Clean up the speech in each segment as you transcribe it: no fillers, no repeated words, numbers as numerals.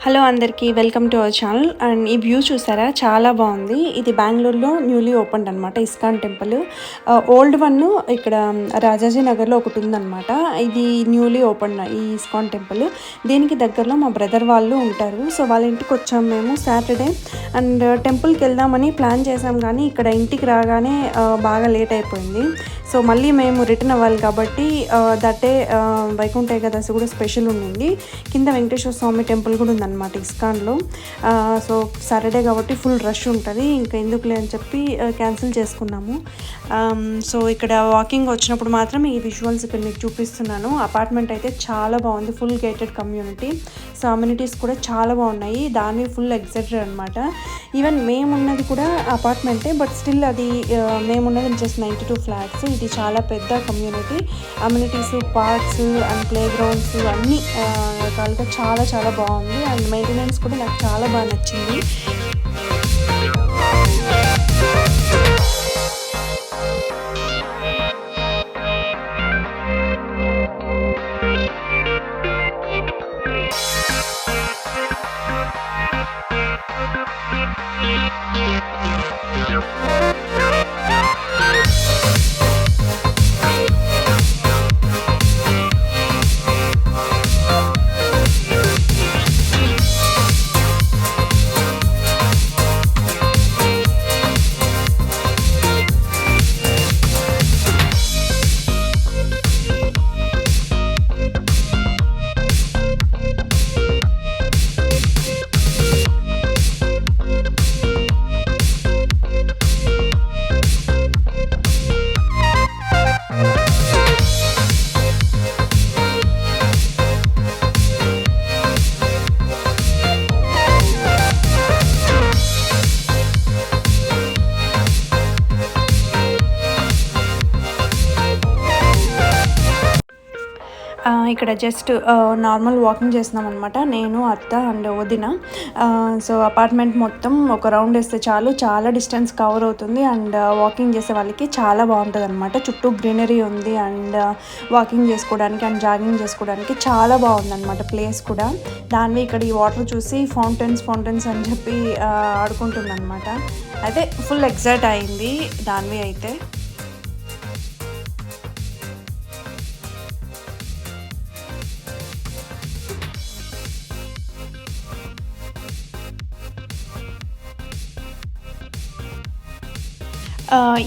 Hello అందరికీ welcome to our channel. And ఈ view చూసారా, చాలా బాగుంది. ఇది బెంగళూరులో న్యూలీ ఓపెన్డ్ అనమాట ఇస్కాన్ టెంపుల్. ఓల్డ్ వన్ ఇక్కడ రాజాజీ నగర్లో ఒకటి ఉందన్నమాట. ఇది న్యూలీ ఓపెన్ ఈ ఇస్కాన్ టెంపుల్. దీనికి దగ్గరలో మా బ్రదర్ వాళ్ళు ఉంటారు. సో వాళ్ళ ఇంటికి వచ్చాము మేము సాటర్డే. అండ్ టెంపుల్కి వెళ్దామని ప్లాన్ చేసాం, కానీ ఇక్కడ ఇంటికి రాగానే బాగా లేట్ అయిపోయింది. సో మళ్ళీ మేము రిటర్న్ అవ్వాలి కాబట్టి దట్టే వైకుంఠ ఏకాదశి కూడా స్పెషల్ ఉండింది. కింద వెంకటేశ్వర స్వామి టెంపుల్ కూడా ఉందన్నమాట ఇస్కాన్లో. సో సాటర్డే కాబట్టి ఫుల్ రష్ ఉంటుంది, ఇంకా ఎందుకులే అని చెప్పి క్యాన్సిల్ చేసుకున్నాము. సో ఇక్కడ వాకింగ్ వచ్చినప్పుడు మాత్రం ఈ విజువల్స్ ఇక్కడ మీకు చూపిస్తున్నాను. అపార్ట్మెంట్ అయితే చాలా బాగుంది, full gated community. So amenities కూడా చాలా బాగున్నాయి. దాని ఫుల్ ఎగ్జైటెడ్ అనమాట. ఈవెన్ మేమున్నది కూడా అపార్ట్మెంటే, బట్ స్టిల్ అది మేమున్నది జస్ట్ 92 ఫ్లాట్స్. ఇది చాలా పెద్ద community. Amenities, parks and play grounds అన్నీ రకాలుగా చాలా చాలా బాగుంది. అండ్ మెయింటెనెన్స్ కూడా నాకు చాలా బాగా నచ్చింది. ఇక్కడ జస్ట్ నార్మల్ వాకింగ్ చేస్తున్నాం అనమాట, నేను, అత్త అండ్ వదిన. సో అపార్ట్మెంట్ మొత్తం ఒక రౌండ్ వేస్తే చాలు, చాలా డిస్టెన్స్ కవర్ అవుతుంది. అండ్ వాకింగ్ చేసే వాళ్ళకి చాలా బాగుంటుంది అనమాట. చుట్టూ గ్రీనరీ ఉంది అండ్ వాకింగ్ చేసుకోవడానికి అండ్ జాగింగ్ చేసుకోవడానికి చాలా బాగుంది అనమాట ప్లేస్ కూడా. దానివి ఇక్కడ ఈ వాటర్ చూసి ఫౌంటైన్స్ అని చెప్పి ఆడుకుంటుంది అనమాట. అయితే ఫుల్ ఎగ్జైట్ అయింది దానివి అయితే.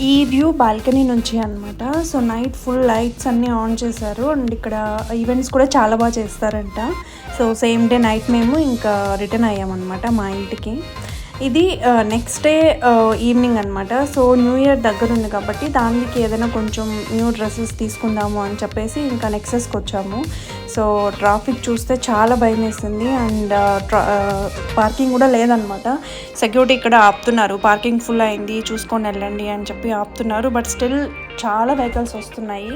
ఈ వ్యూ బాల్కనీ నుంచి అనమాట. సో నైట్ ఫుల్ లైట్స్ అన్నీ ఆన్ చేశారు అండ్ ఇక్కడ ఈవెంట్స్ కూడా చాలా బాగా చేస్తారంట. సో సేమ్ డే నైట్ మేము ఇంకా రిటర్న్ అయ్యామన్నమాట మా ఇంటికి. ఇది నెక్స్ట్ డే ఈవినింగ్ అనమాట. సో న్యూ ఇయర్ దగ్గర ఉంది కాబట్టి దానికి ఏదైనా కొంచెం న్యూ డ్రెస్సెస్ తీసుకుందాము అని చెప్పేసి ఇంకా నెక్సెస్కి వచ్చాము. సో ట్రాఫిక్ చూస్తే చాలా భయం వేస్తుంది అండ్ పార్కింగ్ కూడా లేదనమాట. సెక్యూరిటీ ఇక్కడ ఆపుతున్నారు, పార్కింగ్ ఫుల్ అయింది చూసుకొని వెళ్ళండి అని చెప్పి ఆపుతున్నారు. బట్ స్టిల్ చాలా వెహికల్స్ వస్తున్నాయి.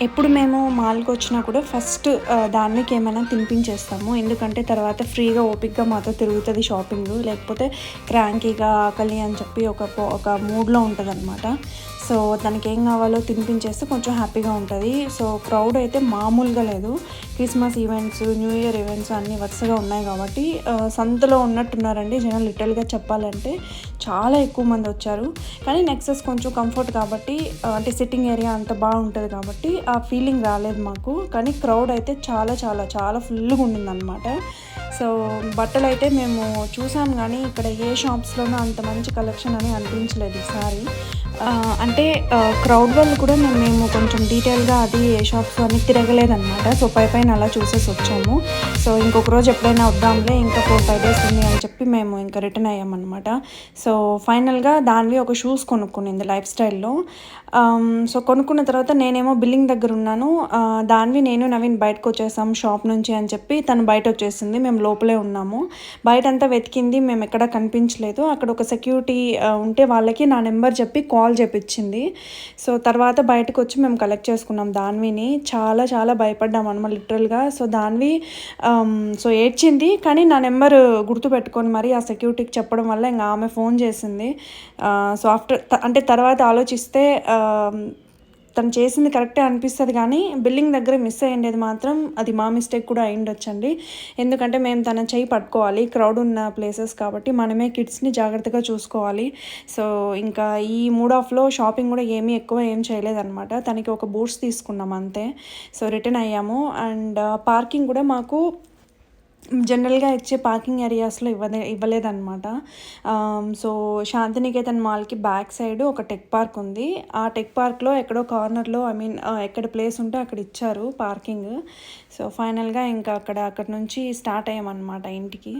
ఎప్పుడు మేము మాల్కి వచ్చినా కూడా ఫస్ట్ దానికి ఏమైనా తినిపించేస్తాము, ఎందుకంటే తర్వాత ఫ్రీగా ఓపిక్గా మాతో తిరుగుతుంది షాపింగ్, లేకపోతే క్రాంకీగా ఆకలి అని చెప్పి ఒక మూడ్లో ఉంటుంది అనమాట. సో దానికి ఏం కావాలో తినిపించేస్తే కొంచెం హ్యాపీగా ఉంటుంది. సో క్రౌడ్ అయితే మామూలుగా లేదు. Christmas events, new year events అన్నీ వరుసగా ఉన్నాయి కాబట్టి సంతలో ఉన్నట్టున్నారండి జనాలు. లిటరల్గా చెప్పాలంటే చాలా ఎక్కువ మంది వచ్చారు. కానీ నెక్సెస్ కొంచెం కంఫర్ట్ కాబట్టి, అంటే సిట్టింగ్ ఏరియా అంత బాగుంటుంది కాబట్టి ఆ ఫీలింగ్ రాలేదు మాకు. కానీ క్రౌడ్ అయితే చాలా చాలా చాలా ఫుల్గా ఉండిందనమాట. సో బట్టలు అయితే మేము చూసాం కానీ ఇక్కడ ఏ షాప్స్లోనూ అంత మంచి కలెక్షన్ అని అనిపించలేదు ఈసారి. అంటే క్రౌడ్ వల్ల కూడా మేము కొంచెం డీటెయిల్గా అది ఏ షాప్స్ అని తిరగలేదన్నమాట. సో పైన అలా చూసేసి వచ్చాము. సో ఇంకొక రోజు ఎప్పుడైనా వద్దాంలే, ఇంకా 4-5 days ఉంది అని చెప్పి మేము ఇంకా రిటర్న్ అయ్యామన్నమాట. సో ఫైనల్గా దానివి ఒక షూస్ కొనుక్కునింది లైఫ్ స్టైల్లో. సో కొనుక్కున్న తర్వాత నేనేమో బిల్లింగ్ దగ్గర ఉన్నాను. దానివి నేను నవీన్ బయటకు వచ్చేసాం షాప్ నుంచి అని చెప్పి తను బయట వచ్చేసింది, మేము లోపలే ఉన్నాము. బయట అంతా వెతికింది, మేము ఎక్కడా కనిపించలేదు. అక్కడ ఒక సెక్యూరిటీ ఉంటే వాళ్ళకి నా నెంబర్ చెప్పి కాల్ చేపించింది. సో తర్వాత బయటకు వచ్చి మేము కలెక్ట్ చేసుకున్నాం దాన్విని. చాలా చాలా భయపడ్డాం అనమాట లిటరల్గా. సో దాన్వి సో ఏడ్చింది, కానీ నా నెంబర్ గుర్తుపెట్టుకొని మరి ఆ సెక్యూరిటీకి చెప్పడం వల్ల ఇంకా ఆమె ఫోన్ చేసింది. సో ఆఫ్టర్ అంటే తర్వాత ఆలోచిస్తే తను చేసింది కరెక్టే అనిపిస్తది కానీ, బిల్లింగ్ దగ్గర మిస్ అయ్యిండేది మాత్రం అది మా మిస్టేక్ కూడా అయ్యుండొచ్చండి. ఎందుకంటే మేము తన చెయ్యి పట్టుకోవాలి. క్రౌడ్ ఉన్న ప్లేసెస్ కాబట్టి మనమే కిడ్స్‌ని జాగ్రత్తగా చూసుకోవాలి. సో, ఇంకా ఈ మూడ్ ఆఫ్‌లో షాపింగ్ కూడా ఏం చేయలేదనమాట. తనకి ఒక బూట్స్ తీసుకున్నాం అంతే. సో, రిటర్న్ అయ్యాము. అండ్ పార్కింగ్ కూడా మాకు జనరల్‌గా ఇచ్చే పార్కింగ్ ఏరియాస్‌లో ఇవ్వలేదనమాట. సో, శాంతినికేతన్ మాల్‌కి బ్యాక్ సైడ్ ఒక టెక్ పార్క్ ఉంది. ఆ టెక్ పార్క్‌లో ఎక్కడో కార్నర్‌లో ఎక్కడ ప్లేస్ ఉంటే అక్కడ ఇచ్చారు పార్కింగ్. సో, ఫైనల్‌గా ఇంకా అక్కడి నుంచి స్టార్ట్ అయ్యామనమాట ఇంటికి.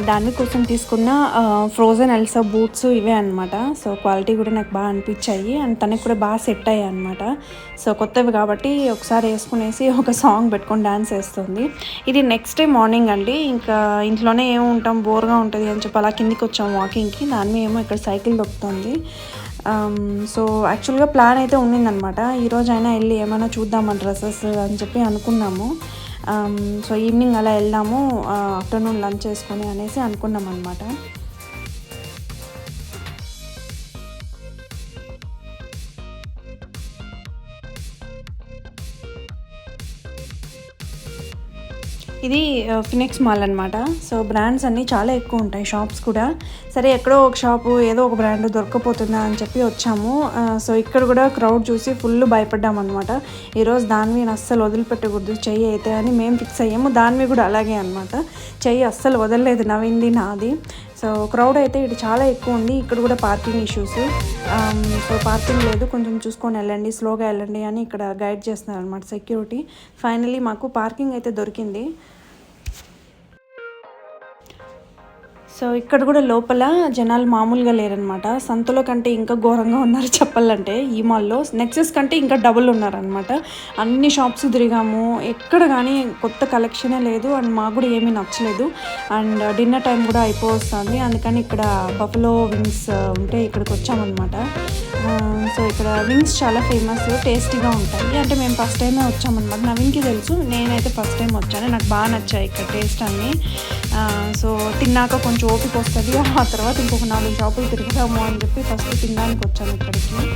దాని కోసం తీసుకున్న ఫ్రోజన్ ఎల్సా బూట్స్ ఇవే అనమాట. సో, క్వాలిటీ కూడా నాకు బాగా అనిపించాయి. అండ్ తనకి కూడా బాగా సెట్ అయ్యాయి అనమాట. సో, కొత్తవి కాబట్టి ఒకసారి వేసుకునేసి ఒక సాంగ్ పెట్టుకొని డాన్స్ వేస్తుంది. ఇది నెక్స్ట్ డే మార్నింగ్ అండి. ఇంకా ఇంట్లోనే ఉంటాం, బోర్గా ఉంటుంది అని చెప్పి అలా కిందికి వచ్చాం వాకింగ్కి. దాని ఏమో ఇక్కడ సైకిల్ దొక్కుతుంది. సో, యాక్చువల్గా ప్లాన్ అయితే ఉండిందనమాట. ఈరోజైనా వెళ్ళి ఏమైనా చూద్దామా డ్రెస్సెస్ అని చెప్పి అనుకున్నాము. సో, ఈవినింగ్ అలా వెళ్దాము, ఆఫ్టర్నూన్ లంచ్ చేసుకొని అనేసి అనుకున్నాం అనమాట. ఇది ఫినిక్స్ మాల్ అనమాట. సో, బ్రాండ్స్ అన్నీ చాలా ఎక్కువ ఉంటాయి, షాప్స్ కూడా. సరే ఎక్కడో ఒక షాపు ఏదో ఒక బ్రాండ్ దొరకపోతుందా అని చెప్పి వచ్చాము. సో, ఇక్కడ కూడా క్రౌడ్ చూసి ఫుల్ భయపడ్డామన్నమాట. ఈరోజు దాన్విని అస్సలు వదిలిపెట్టకూడదు చెయ్యి అయితే అని మేము ఫిక్స్ అయ్యాము. దాన్వి కూడా అలాగే అనమాట. చెయ్యి అస్సలు వదలలేదు, నవ్వింది నాది. సో, క్రౌడ్ అయితే ఇటు చాలా ఎక్కువ ఉంది. ఇక్కడ కూడా పార్కింగ్ ఇష్యూస్. సో, పార్కింగ్ లేదు, కొంచెం చూసుకొని వెళ్ళండి, స్లోగా వెళ్ళండి అని ఇక్కడ గైడ్ చేస్తున్నారు అనమాట సెక్యూరిటీ. ఫైనలీ మాకు పార్కింగ్ అయితే దొరికింది. సో, ఇక్కడ కూడా లోపల జనాలు మామూలుగా లేరనమాట. సంతలో కంటే ఇంకా ఘోరంగా ఉన్నారు చెప్పాలంటే ఈ మాల్లో. నెక్సెస్ కంటే ఇంకా డబుల్ ఉన్నారనమాట. అన్ని షాప్స్ తిరిగాము, ఎక్కడ కానీ కొత్త కలెక్షనే లేదు. అండ్ మాకు కూడా ఏమీ నచ్చలేదు. అండ్ డిన్నర్ టైం కూడా అయిపోతుంది. అందుకని ఇక్కడ బఫలో వింగ్స్ ఉంటే ఇక్కడికి వచ్చామన్నమాట. సో, ఇక్కడ వింగ్స్ చాలా ఫేమస్, టేస్టీగా ఉంటాయి. అంటే మేము ఫస్ట్ టైమే వచ్చామన్నమాట. నవీన్కి తెలుసు, నేనైతే ఫస్ట్ టైం వచ్చాను. నాకు బాగా నచ్చాయి ఇక్కడ టేస్ట్ అన్నీ. సో, తిన్నాక కొంచెం ఓపిక వస్తుంది. ఆ తర్వాత ఇంకొక 4 షాపులు తిరుగుతాము అని చెప్పి ఫస్ట్ తినడానికి వచ్చాను ఇక్కడికి.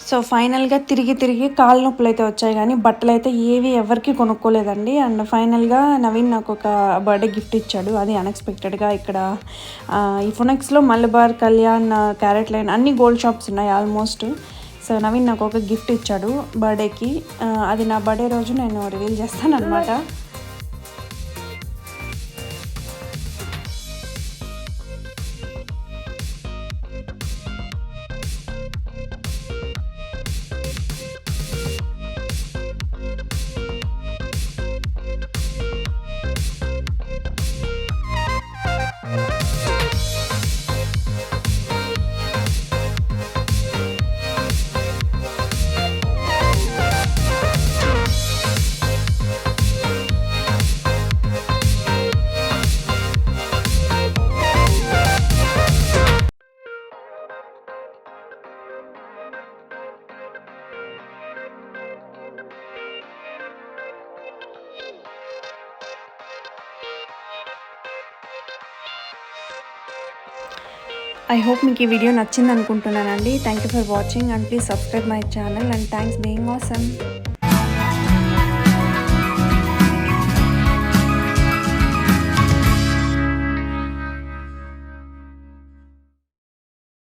సో, ఫైనల్‌గా తిరిగి కాళ్ళ నొప్పులైతే వచ్చాయి కానీ బట్టలైతే ఏవి ఎవరికీ కొనుక్కోలేదండి. అండ్ ఫైనల్‌గా నవీన్ నాకు ఒక బర్త్డే గిఫ్ట్ ఇచ్చాడు. అది అన్‌ఎక్స్‌పెక్టెడ్‌గా ఇక్కడ ఈ ఫొనెక్స్‌లో మలబార్, కళ్యాణ్, క్యారెట్ లైన్ అన్ని గోల్డ్ షాప్స్ ఉన్నాయి ఆల్మోస్ట్. సో, నవీన్ నాకు ఒక గిఫ్ట్ ఇచ్చాడు బర్త్డేకి. అది నా బర్త్డే రోజు నేను రివీల్ చేస్తానన్నమాట. ఐ హోప్ మీకు ఈ వీడియో నచ్చింది అనుకుంటున్నానండి. Thank you for watching and please subscribe my channel and thanks being awesome.